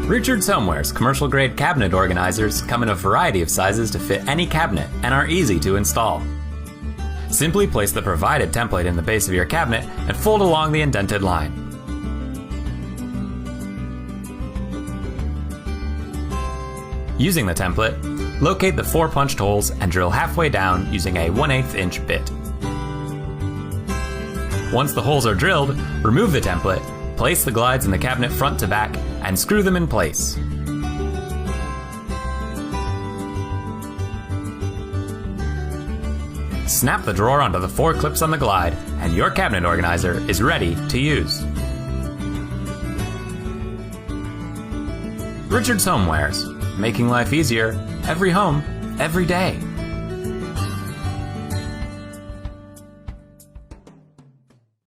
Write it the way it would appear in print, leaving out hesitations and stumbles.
Richards Homeware's commercial-grade cabinet organizers come in a variety of sizes to fit any cabinet and are easy to install. Simply place the provided template in the base of your cabinet and fold along the indented line. Using the template, locate the 4 punched holes and drill halfway down using a 1/8 inch bit. Once the holes are drilled, remove the template, place the glides in the cabinet front to back, and screw them in place. Snap the drawer onto the 4 clips on the glide, and your cabinet organizer is ready to use. Richards Homewares, making life easier, every home, every day.